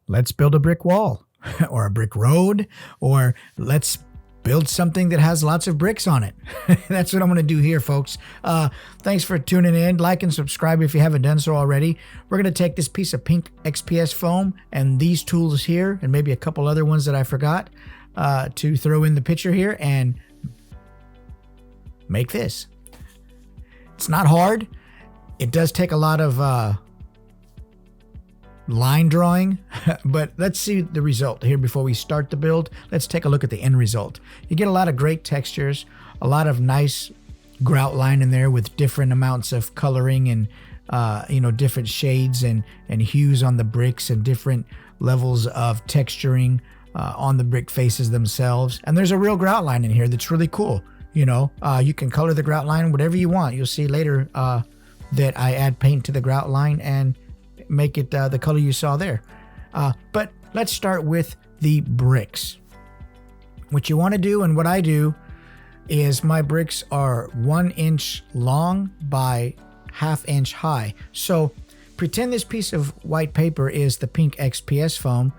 let's build a brick wall or a brick road, or let's build something that has lots of bricks on it. That's what I'm going to do here, folks. Thanks for tuning in. Like and subscribe if you haven't done so already. We're going to take this piece of pink XPS foam and these tools here, and maybe a couple other ones that I forgot to throw in the picture here, and make this. It's not hard. It does take a lot of line drawing, but let's see the result here before we start the build. Let's take a look at the end result. You get a lot of great textures, a lot of nice grout line in there with different amounts of coloring and different shades and hues on the bricks and different levels of texturing on the brick faces themselves. And there's a real grout line in here that's really cool. You can color the grout line whatever you want. You'll see later that I add paint to the grout line and make it the color you saw there. But let's start with the bricks. What you want to do, and what I do, is my bricks are 1 inch long by 1/2 inch high. So pretend this piece of white paper is the pink XPS foam,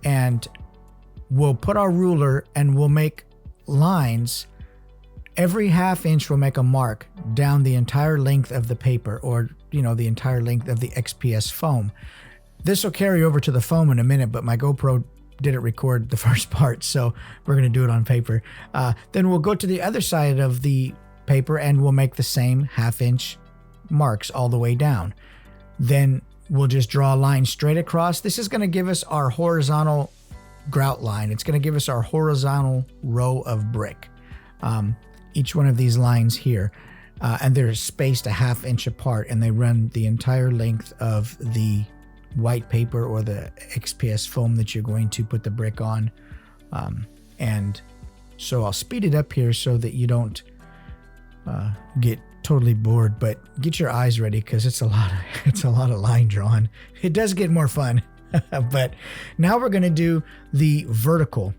and we'll put our ruler and we'll make lines. Every 1/2 inch will make a mark down the entire length of the paper, or the entire length of the XPS foam. This will carry over to the foam in a minute, but my GoPro didn't record the first part, so we're going to do it on paper. Then we'll go to the other side of the paper and we'll make the same 1/2 inch marks all the way down. Then we'll just draw a line straight across. This is going to give us our horizontal grout line. It's going to give us our horizontal row of brick. Each one of these lines here, and they're spaced a 1/2 inch apart, and they run the entire length of the white paper or the XPS foam that you're going to put the brick on. And so I'll speed it up here so that you don't get totally bored, but get your eyes ready because it's a lot of line drawing. It does get more fun. But now we're going to do the vertical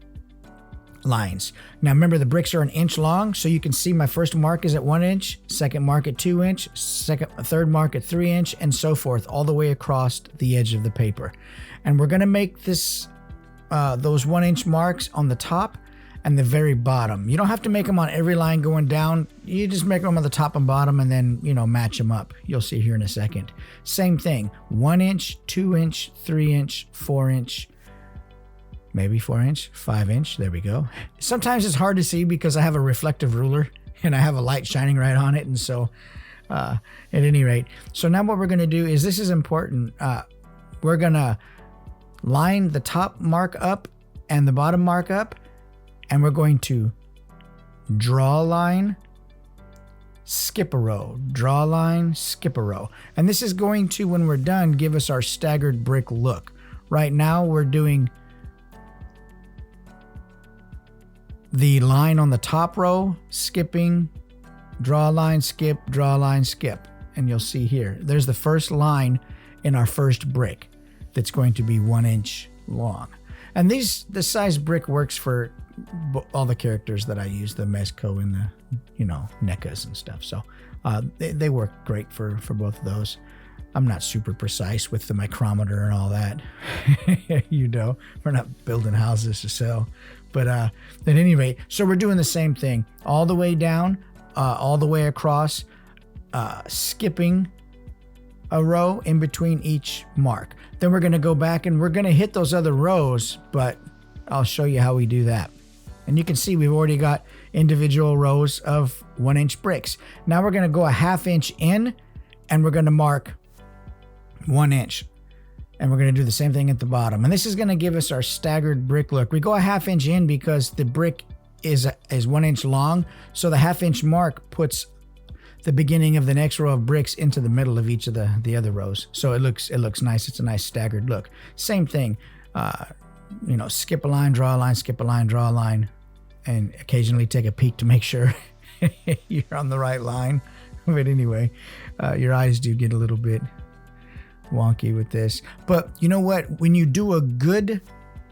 lines. Now remember, the bricks are 1 inch long, so you can see my first mark is at 1 inch, second mark at 2 inch, third mark at 3 inch, and so forth, all the way across the edge of the paper. And we're going to make this those 1 inch marks on the top and the very bottom. You don't have to make them on every line going down. You just make them on the top and bottom, and then match them up. You'll see here in a second. Same thing: 1 inch, 2 inch, 3 inch, 4 inch. Maybe 4 inch, 5 inch. There we go. Sometimes it's hard to see because I have a reflective ruler and I have a light shining right on it. And so at any rate, so now what we're going to do is, this is important. We're going to line the top mark up and the bottom mark up, and we're going to draw a line, skip a row, draw a line, skip a row. And this is going to, when we're done, give us our staggered brick look. Right now we're doing the line on the top row, skipping, draw a line, skip, draw a line, skip. And you'll see here, there's the first line in our first brick that's going to be 1 inch long. And this size brick works for all the characters that I use, the Mezco and the, NECAs and stuff. So they work great for both of those. I'm not super precise with the micrometer and all that. We're not building houses to sell. But at any rate, so we're doing the same thing all the way down, all the way across, skipping a row in between each mark. Then we're going to go back and we're going to hit those other rows, but I'll show you how we do that. And you can see we've already got individual rows of 1 inch bricks. Now we're going to go a 1/2 inch in, and we're going to mark 1 inch. And we're going to do the same thing at the bottom. And this is going to give us our staggered brick look. We go a 1/2 inch in because the brick is 1 inch long. So the 1/2 inch mark puts the beginning of the next row of bricks into the middle of each of the other rows. So it looks nice. It's a nice staggered look. Same thing. Skip a line, draw a line, skip a line, draw a line, and occasionally take a peek to make sure you're on the right line. But anyway, your eyes do get a little bit wonky with this, but you know what, when you do a good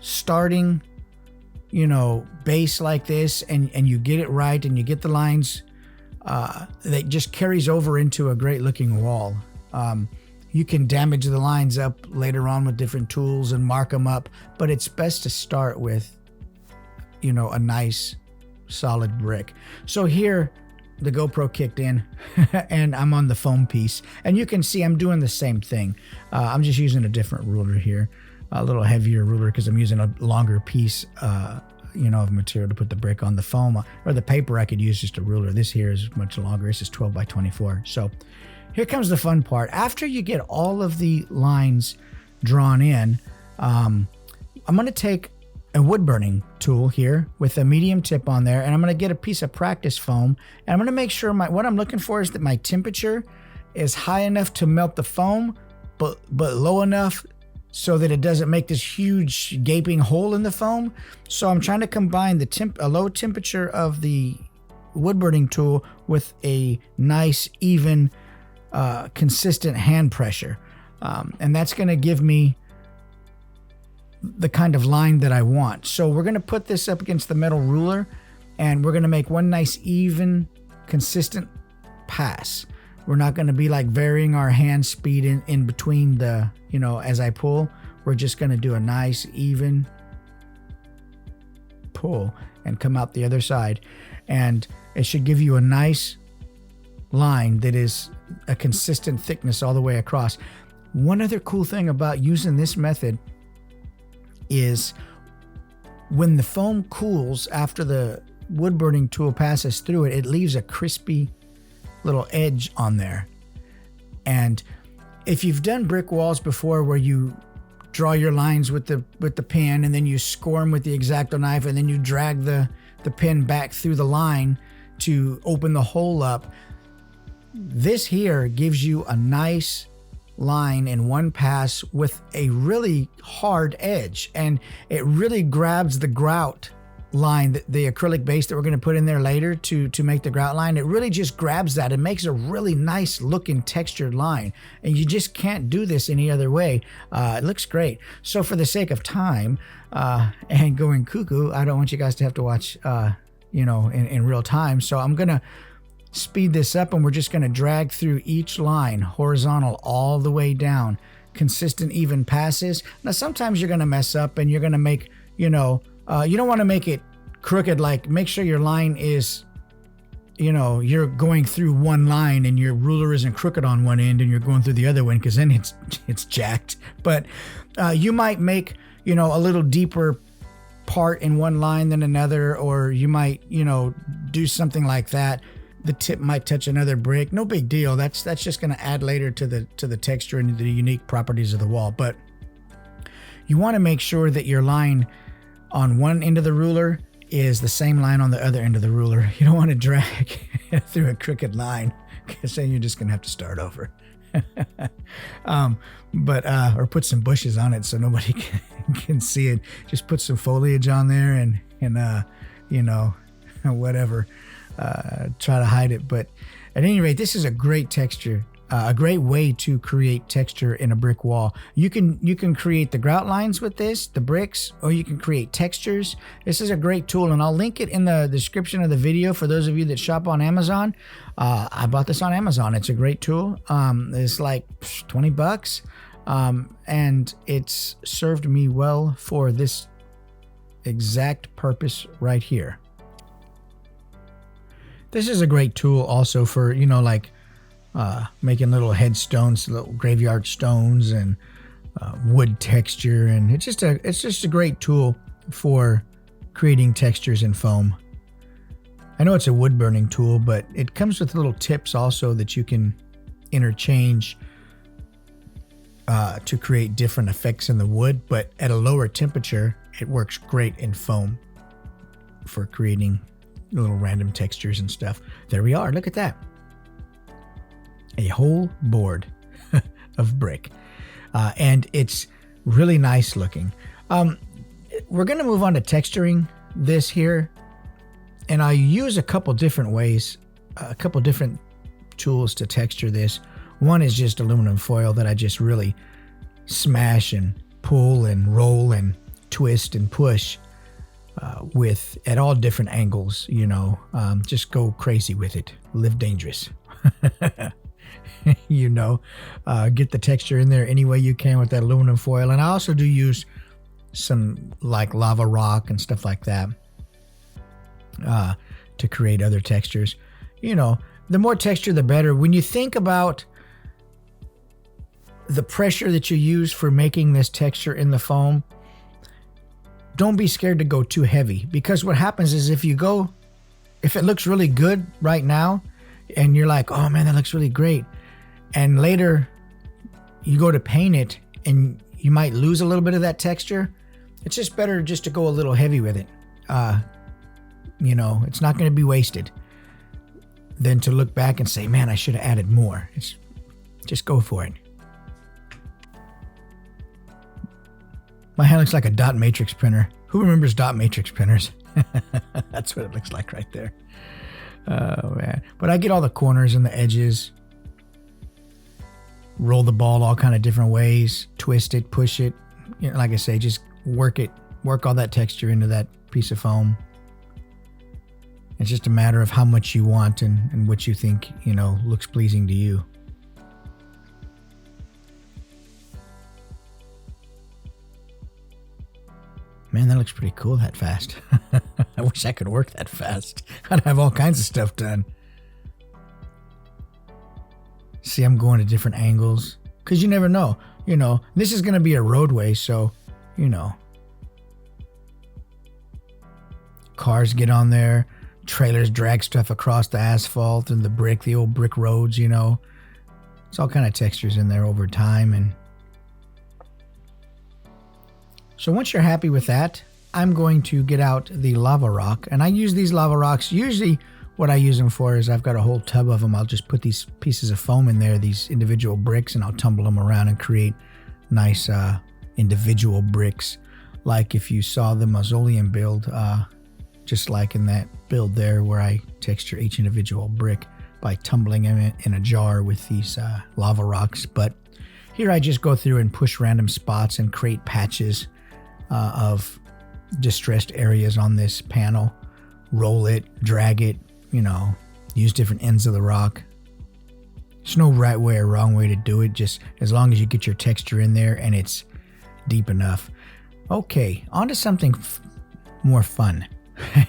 starting base like this, and you get it right, and you get the lines that just carries over into a great looking wall. You can damage the lines up later on with different tools and mark them up, but it's best to start with, you know, a nice solid brick. So here the GoPro kicked in and I'm on the foam piece, and you can see I'm doing the same thing. I'm just using a different ruler here, a little heavier ruler, because I'm using a longer piece you know, of material to put the brick on. The foam or the paper, I could use just a ruler. This here is much longer. This is 12 by 24. So here comes the fun part. After you get all of the lines drawn in, I'm going to take a wood burning tool here with a medium tip on there, and I'm going to get a piece of practice foam, and I'm going to make sure what I'm looking for is that my temperature is high enough to melt the foam, but low enough so that it doesn't make this huge gaping hole in the foam. So I'm trying to combine a low temperature of the wood burning tool with a nice, even, consistent hand pressure. And that's going to give me the kind of line that I want. So we're going to put this up against the metal ruler, and we're going to make one nice, even, consistent pass. We're not going to be like varying our hand speed in between the, you know, as I pull. We're just going to do a nice, even pull and come out the other side. And it should give you a nice line that is a consistent thickness all the way across. One other cool thing about using this method is when the foam cools after the wood burning tool passes through it, it leaves a crispy little edge on there. And if you've done brick walls before where you draw your lines with the pen, and then you score them with the X-Acto knife, and then you drag the pen back through the line to open the hole up, this here gives you a nice line in one pass with a really hard edge, and it really grabs the grout line, the acrylic base that we're going to put in there later to make the grout line. It really just grabs that and makes a really nice looking textured line, and you just can't do this any other way. It looks great. So for the sake of time and going cuckoo, I don't want you guys to have to watch you know, in real time, so I'm gonna speed this up, and we're just going to drag through each line horizontal all the way down, consistent, even passes. Now sometimes you're going to mess up and you're going to make, you know, you don't want to make it crooked. Like, make sure your line is, you know, you're going through one line and your ruler isn't crooked on one end and you're going through the other one, because then it's jacked. But you might make, you know, a little deeper part in one line than another, or you might, you know, do something like that. The tip might touch another brick. No big deal. That's just going to add later to the texture and the unique properties of the wall. But you want to make sure that your line on one end of the ruler is the same line on the other end of the ruler. You don't want to drag through a crooked line, because then you're just going to have to start over. Or put some bushes on it so nobody can see it. Just put some foliage on there and you know, whatever. Try to hide it. But at any rate, this is a great texture, a great way to create texture in a brick wall. You can create the grout lines with this, the bricks, or you can create textures. This is a great tool, and I'll link it in the description of the video for those of you that shop on Amazon. I bought this on Amazon. It's a great tool. It's like $20, and it's served me well for this exact purpose right here. This is a great tool also for, you know, like making little headstones, little graveyard stones, and wood texture, and it's just a great tool for creating textures in foam. I know it's a wood burning tool, but it comes with little tips also that you can interchange to create different effects in the wood, but at a lower temperature. It works great in foam for creating little random textures and stuff. There we are. Look at that. A whole board of brick. And it's really nice looking. We're going to move on to texturing this here. And I use a couple different ways, a couple different tools to texture this. One is just aluminum foil that I just really smash and pull and roll and twist and push with at all different angles, you know. Just go crazy with it. Live dangerous. Get the texture in there any way you can with that aluminum foil. And I also do use some like lava rock and stuff like that to create other textures. The more texture, the better. When you think about the pressure that you use for making this texture in the foam, don't be scared to go too heavy, because what happens is if it looks really good right now and you're like, oh man, that looks really great, and later you go to paint it and you might lose a little bit of that texture, it's just better just to go a little heavy with it. It's not going to be wasted than to look back and say, man, I should have added more. Just go for it. My hand looks like a dot matrix printer. Who remembers dot matrix printers? That's what it looks like right there. Oh, man. But I get all the corners and the edges. Roll the ball all kind of different ways. Twist it, push it. Like I say, just work it. Work all that texture into that piece of foam. It's just a matter of how much you want and what you think, looks pleasing to you. Man, that looks pretty cool that fast. I wish I could work that fast. I'd have all kinds of stuff done. See, I'm going to different angles because you never know. This is going to be a roadway, so, cars get on there. Trailers drag stuff across the asphalt and the old brick roads, It's all kind of textures in there over time. And so once you're happy with that, I'm going to get out the lava rock. And I use these lava rocks. Usually what I use them for is I've got a whole tub of them. I'll just put these pieces of foam in there, these individual bricks, and I'll tumble them around and create nice individual bricks. Like if you saw the mausoleum build, just like in that build there where I texture each individual brick by tumbling them in a jar with these lava rocks. But here I just go through and push random spots and create patches of distressed areas on this panel. Roll it, drag it, use different ends of the rock. There's no right way or wrong way to do it, just as long as you get your texture in there and it's deep enough. Okay, on to something more fun.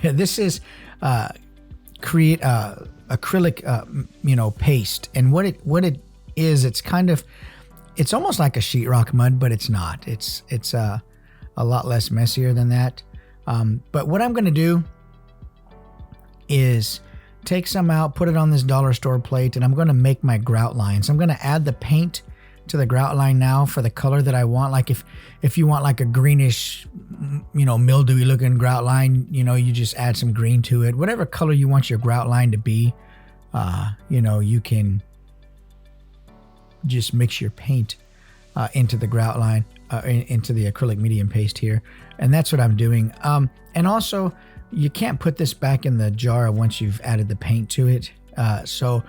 This is create acrylic paste, and what it is, it's almost like a sheetrock mud, but it's not. It's a lot less messier than that. But what I'm going to do is take some out, put it on this dollar store plate, and I'm going to make my grout lines. I'm going to add the paint to the grout line now for the color that I want. Like if you want like a greenish, mildewy looking grout line, you just add some green to it. Whatever color you want your grout line to be, you can just mix your paint into the grout line, into the acrylic medium paste here. And that's what I'm doing. And also, you can't put this back in the jar once you've added the paint to it. So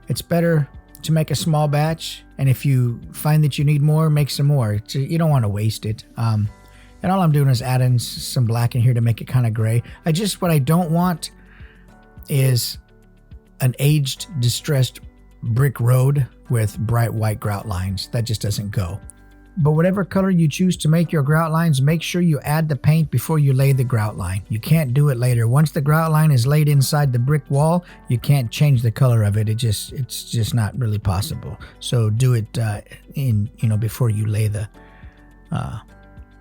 it's better to make a small batch. And if you find that you need more, make some more. You don't want to waste it. And all I'm doing is adding some black in here to make it kind of gray. What I don't want is an aged, distressed brick road with bright white grout lines. That just doesn't go. But whatever color you choose to make your grout lines, make sure you add the paint before you lay the grout line. You can't do it later. Once the grout line is laid inside the brick wall, you can't change the color of it. It's just not really possible. So do it before you lay the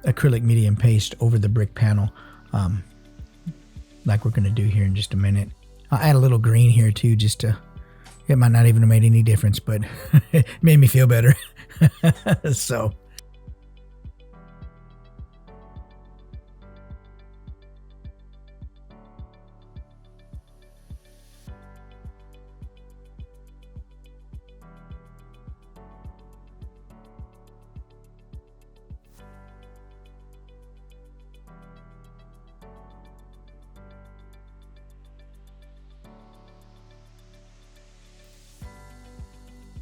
acrylic medium paste over the brick panel, like we're going to do here in just a minute. I'll add a little green here too, it might not even have made any difference, but it made me feel better. So.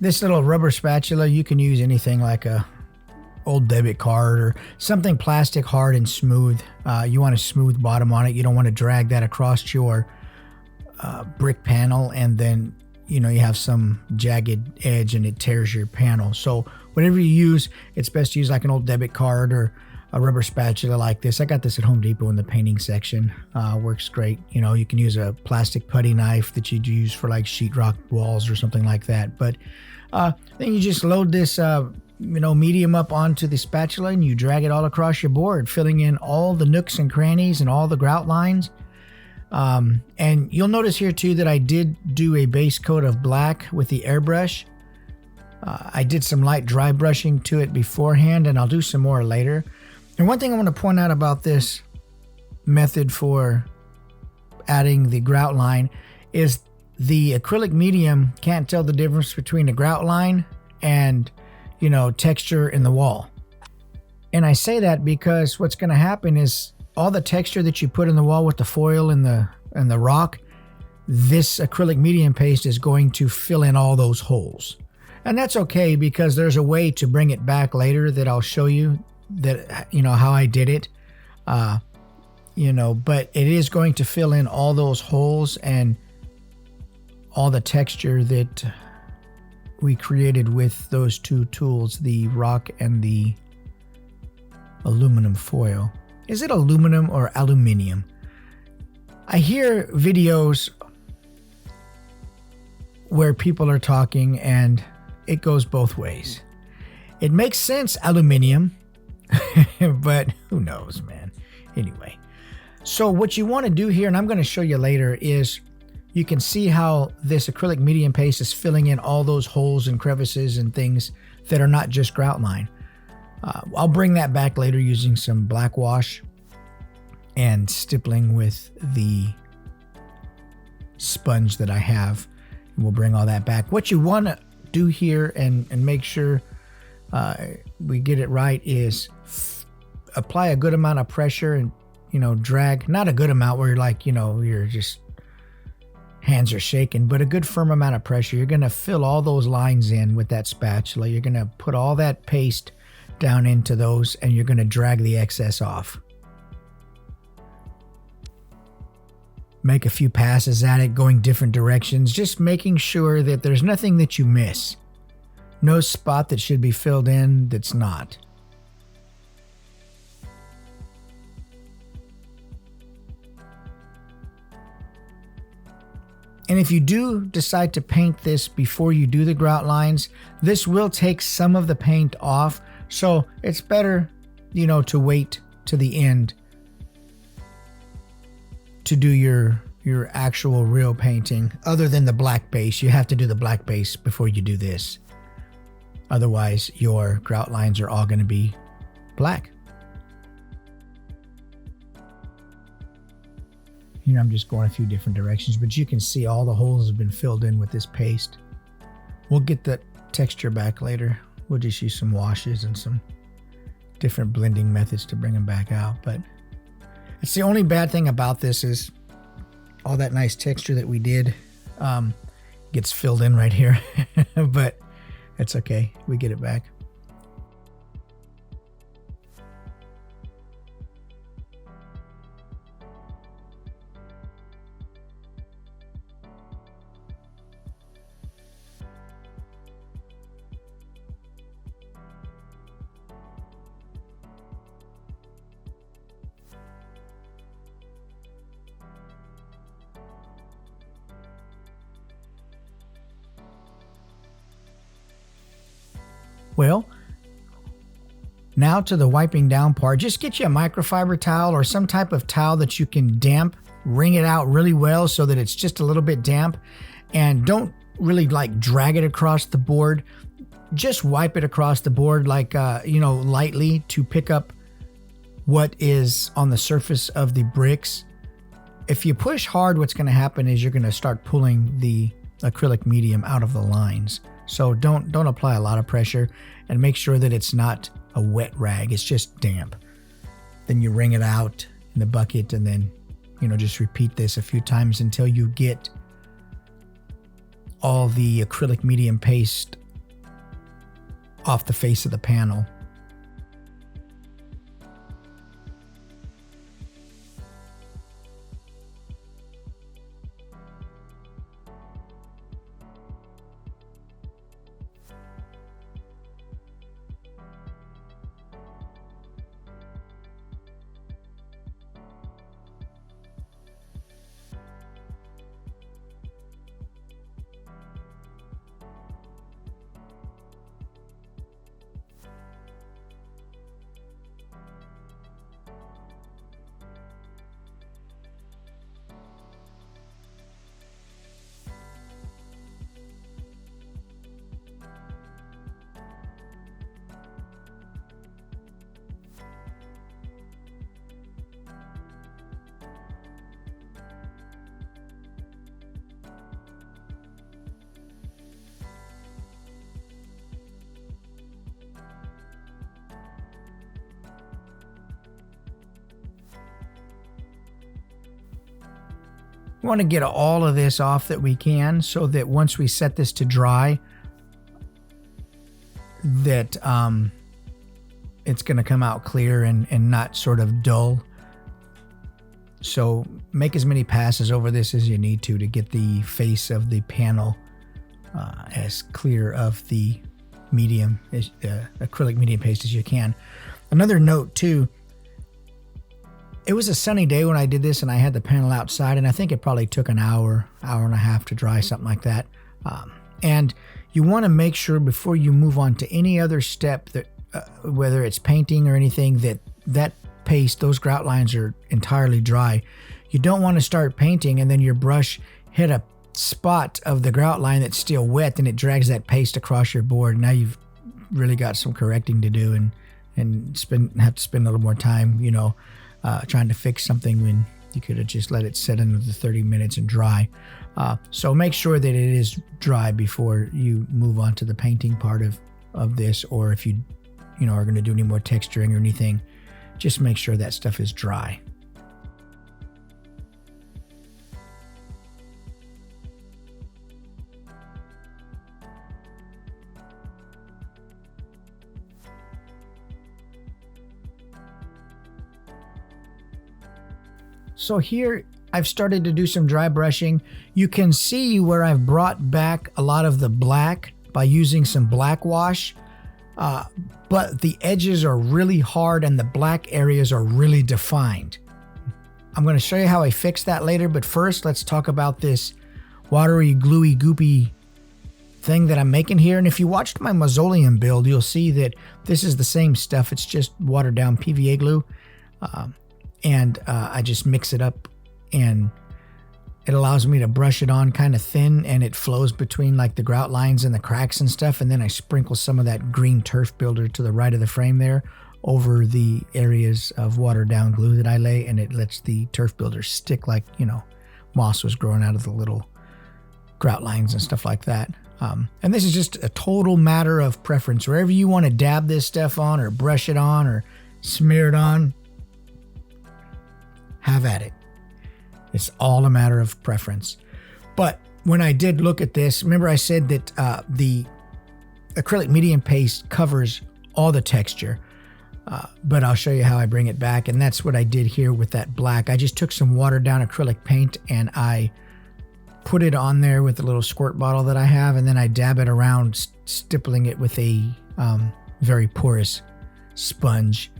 This little rubber spatula, you can use anything like a old debit card or something plastic, hard and smooth. You want a smooth bottom on it. You don't want to drag that across your brick panel and then you know, you have some jagged edge and it tears your panel. So whatever you use, it's best to use like an old debit card or a rubber spatula like this. I got this at Home Depot in the painting section. Works great. You know, you can use a plastic putty knife that you'd use for like sheetrock walls or something like that. But then you just load this, you know, medium up onto the spatula and you drag it all across your board, filling in all the nooks and crannies and all the grout lines. And you'll notice here too that I did do a base coat of black with the airbrush. I did some light dry brushing to it beforehand, and I'll do some more later. And one thing I want to point out about this method for adding the grout line is the acrylic medium can't tell the difference between a grout line and, you know, texture in the wall. And I say that because what's going to happen is all the texture that you put in the wall with the foil and the rock, this acrylic medium paste is going to fill in all those holes. And that's okay, because there's a way to bring it back later that I'll show you, that, you know, how I did it. You know, but it is going to fill in all those holes and all the texture that we created with those two tools, the rock and the aluminum foil. Is it aluminum or aluminium? I hear videos where people are talking and it goes both ways. It makes sense, aluminium, but who knows, man. Anyway, so what you want to do here, and I'm going to show you later, is you can see how this acrylic medium paste is filling in all those holes and crevices and things that are not just grout line. I'll bring that back later using some black wash and stippling with the sponge that I have. We'll bring all that back. What you want to do here and make sure we get it right is apply a good amount of pressure and, you know, drag, not a good amount where you're like, you know, you're just hands are shaking, but a good firm amount of pressure. You're going to fill all those lines in with that spatula. You're going to put all that paste down into those and you're going to drag the excess off. Make a few passes at it, going different directions, just making sure that there's nothing that you miss. No spot that should be filled in that's not. And if you do decide to paint this before you do the grout lines, this will take some of the paint off. So it's better, you know, to wait to the end to do your actual real painting. Other than the black base, you have to do the black base before you do this. Otherwise, your grout lines are all going to be black. You know, I'm just going a few different directions, but you can see all the holes have been filled in with this paste. We'll get the texture back later. We'll just use some washes and some different blending methods to bring them back out. But it's the only bad thing about this is all that nice texture that we did gets filled in right here. But it's okay. We get it back. Well, now to the wiping down part. Just get you a microfiber towel or some type of towel that you can damp, wring it out really well so that it's just a little bit damp, and don't really like drag it across the board. Just wipe it across the board like, you know, lightly to pick up what is on the surface of the bricks. If you push hard, what's going to happen is you're going to start pulling the acrylic medium out of the lines. So don't apply a lot of pressure, and make sure that it's not a wet rag. It's just damp. Then you wring it out in the bucket, and then, you know, just repeat this a few times until you get all the acrylic medium paste off the face of the panel. We want to get all of this off that we can, so that once we set this to dry, that it's going to come out clear and not sort of dull. So make as many passes over this as you need to get the face of the panel as clear of the medium, acrylic medium paste as you can. Another note too, it was a sunny day when I did this, and I had the panel outside, and I think it probably took an hour and a half to dry, something like that. And you want to make sure before you move on to any other step that whether it's painting or anything, that paste, those grout lines are entirely dry. You don't want to start painting and then your brush hit a spot of the grout line that's still wet, and it drags that paste across your board. Now you've really got some correcting to do, and have to spend a little more time, trying to fix something when you could have just let it sit another 30 minutes and dry. So make sure that it is dry before you move on to the painting part of this, or if you are going to do any more texturing or anything, just make sure that stuff is dry. So here I've started to do some dry brushing. You can see where I've brought back a lot of the black by using some black wash, but the edges are really hard and the black areas are really defined. I'm going to show you how I fix that later, but first let's talk about this watery, gluey, goopy thing that I'm making here. And if you watched my mausoleum build, you'll see that this is the same stuff. It's just watered down PVA glue. And I just mix it up, and it allows me to brush it on kind of thin, and it flows between like the grout lines and the cracks and stuff. And then I sprinkle some of that green turf builder to the right of the frame there over the areas of watered down glue that I lay, and it lets the turf builder stick like, moss was growing out of the little grout lines and stuff like that. And this is just a total matter of preference. Wherever you want to dab this stuff on or brush it on or smear it on, have at it. It's all a matter of preference. But when I did look at this, remember I said that the acrylic medium paste covers all the texture, but I'll show you how I bring it back. And that's what I did here with that black. I just took some watered down acrylic paint and I put it on there with a little squirt bottle that I have, and then I dab it around, stippling it with a very porous sponge.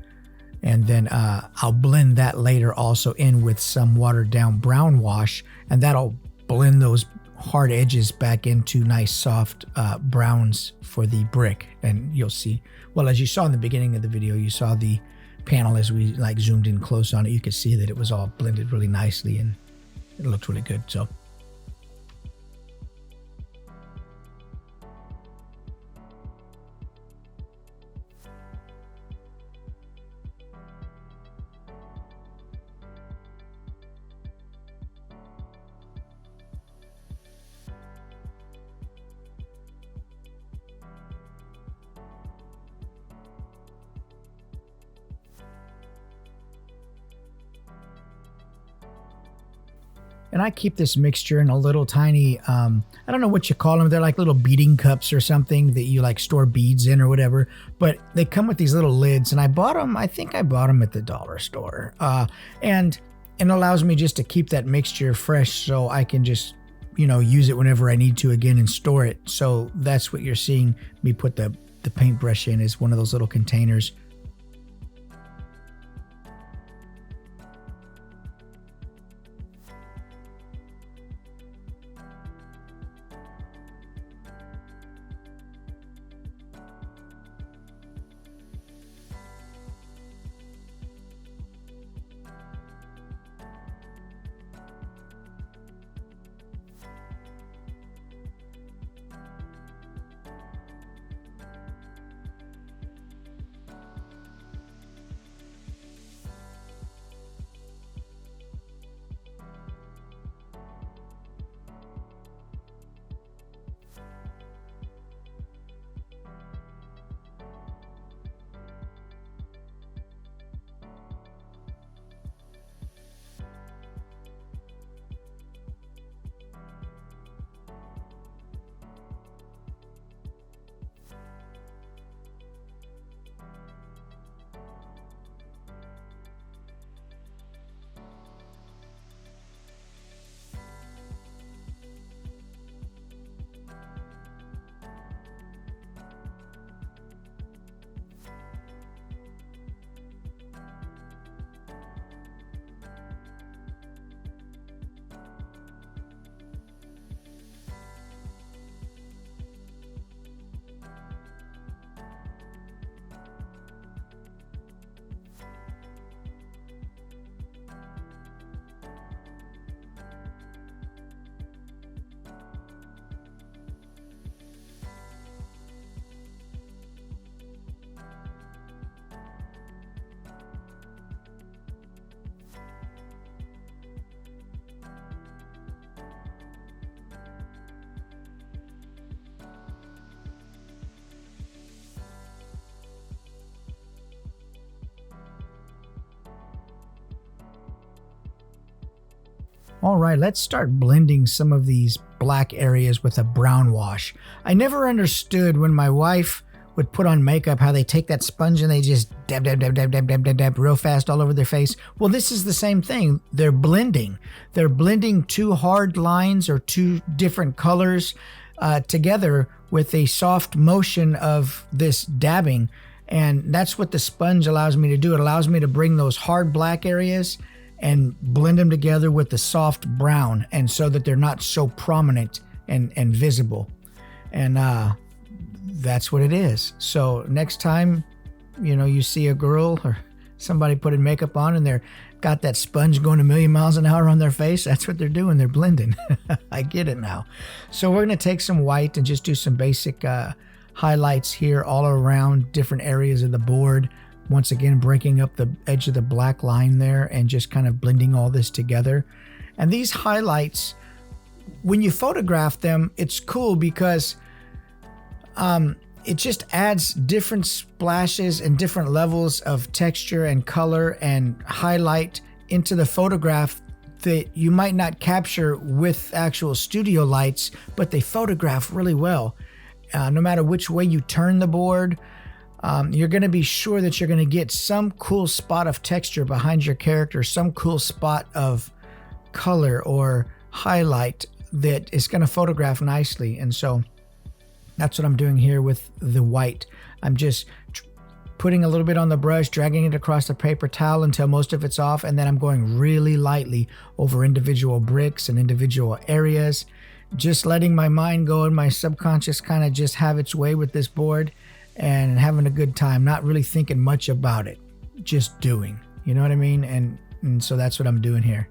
And then I'll blend that later also in with some watered down brown wash, and that'll blend those hard edges back into nice soft browns for the brick. And you'll see, well, as you saw in the beginning of the video, you saw the panel as we like zoomed in close on it, you could see that it was all blended really nicely and it looked really good. So and I keep this mixture in a little tiny, I don't know what you call them. They're like little beading cups or something that you like store beads in or whatever. But they come with these little lids, and I bought them. I think I bought them at the dollar store. And it allows me just to keep that mixture fresh, so I can just, use it whenever I need to again and store it. So that's what you're seeing me put the paintbrush in, is one of those little containers. All right, let's start blending some of these black areas with a brown wash. I never understood when my wife would put on makeup how they take that sponge and they just dab, dab, dab, dab, dab, dab, dab, dab real fast all over their face. Well, this is the same thing. They're blending. They're blending two hard lines or two different colors together with a soft motion of this dabbing. And that's what the sponge allows me to do. It allows me to bring those hard black areas and blend them together with the soft brown, and so that they're not so prominent and visible. And that's what it is. So next time, you see a girl or somebody putting makeup on and they're got that sponge going a million miles an hour on their face, that's what they're doing. They're blending. I get it now. So we're going to take some white and just do some basic highlights here all around different areas of the board. Once again, breaking up the edge of the black line there and just kind of blending all this together. And these highlights, when you photograph them, it's cool because it just adds different splashes and different levels of texture and color and highlight into the photograph that you might not capture with actual studio lights, but they photograph really well. No matter which way you turn the board, you're going to be sure that you're going to get some cool spot of texture behind your character, some cool spot of color or highlight that is going to photograph nicely. And so that's what I'm doing here with the white. I'm just putting a little bit on the brush, dragging it across the paper towel until most of it's off, and then I'm going really lightly over individual bricks and individual areas, just letting my mind go and my subconscious kind of just have its way with this board and having a good time, not really thinking much about it, just doing, you know what I mean? And so that's what I'm doing here.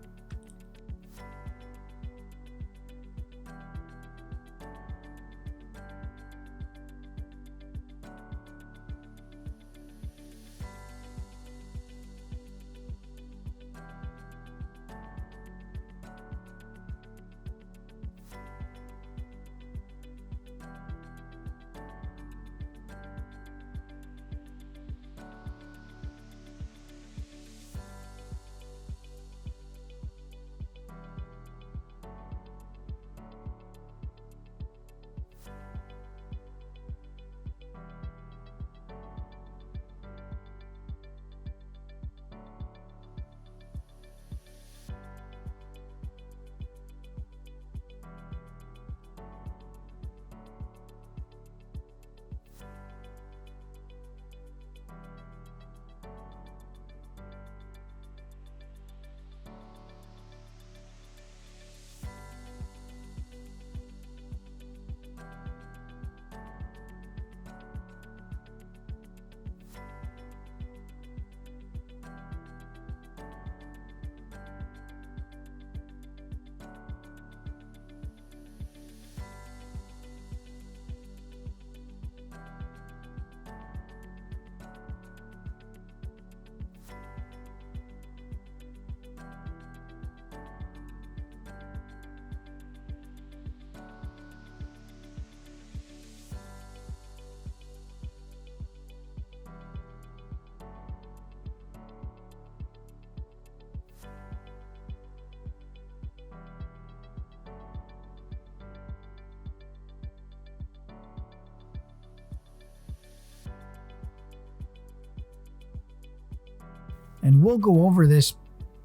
And we'll go over this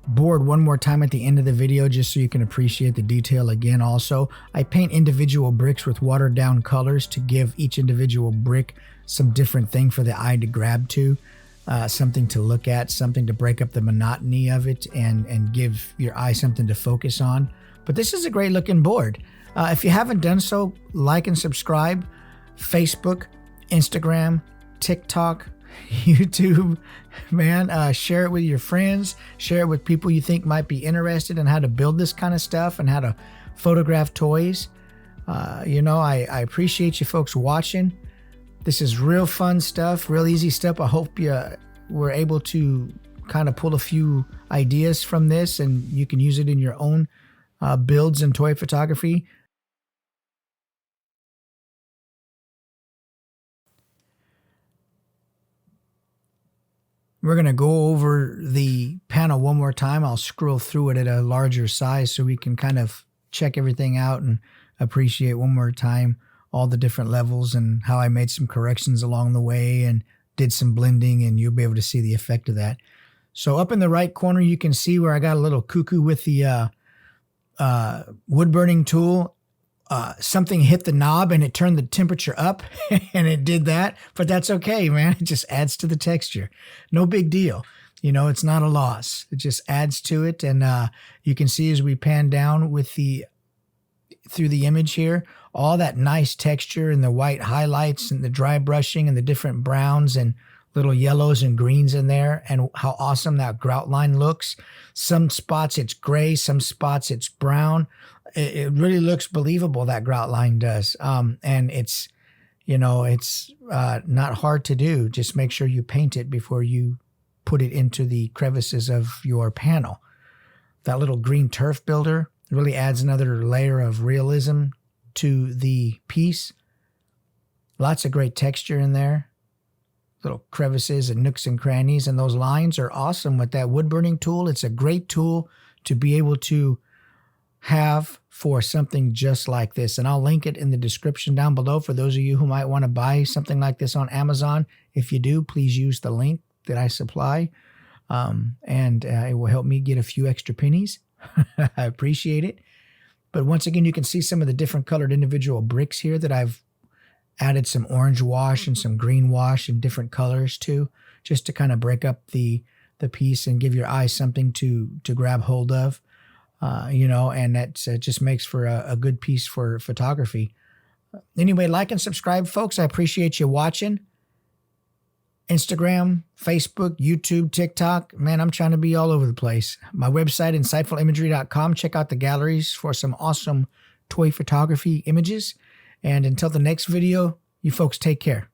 board one more time at the end of the video just so you can appreciate the detail again. Also, I paint individual bricks with watered down colors to give each individual brick some different thing for the eye to grab to, something to look at, something to break up the monotony of it and give your eye something to focus on. But this is a great looking board. If you haven't done so, like and subscribe. Facebook, Instagram, TikTok, YouTube, man, share it with your friends, share it with people you think might be interested in how to build this kind of stuff and how to photograph toys. I appreciate you folks watching. This is real fun stuff, real easy stuff. I hope you were able to kind of pull a few ideas from this and you can use it in your own builds and toy photography. We're going to go over the panel one more time. I'll scroll through it at a larger size so we can kind of check everything out and appreciate one more time all the different levels and how I made some corrections along the way and did some blending, and you'll be able to see the effect of that. So up in the right corner, you can see where I got a little cuckoo with the wood burning tool. Something hit the knob and it turned the temperature up and it did that, but that's okay, man. It just adds to the texture. No big deal. You know, it's not a loss. It just adds to it. And you can see as we pan down with through the image here, all that nice texture and the white highlights and the dry brushing and the different browns and little yellows and greens in there, and how awesome that grout line looks. Some spots it's gray, some spots it's brown. It really looks believable, that grout line does. And it's, you know, it's not hard to do. Just make sure you paint it before you put it into the crevices of your panel. That little green turf builder really adds another layer of realism to the piece. Lots of great texture in there. Little crevices and nooks and crannies, and those lines are awesome with that wood burning tool. It's a great tool to be able to have for something just like this, and I'll link it in the description down below for those of you who might want to buy something like this on Amazon. If you do, please use the link that I supply, and it will help me get a few extra pennies. I appreciate it. But once again, you can see some of the different colored individual bricks here that I've added some orange wash and some green wash in different colors too, just to kind of break up the piece and give your eye something to grab hold of, you know, and that just makes for a good piece for photography. Anyway, like and subscribe, folks. I appreciate you watching. Instagram, Facebook, YouTube, TikTok. Man, I'm trying to be all over the place. My website, insightfulimagery.com. Check out the galleries for some awesome toy photography images. And until the next video, you folks take care.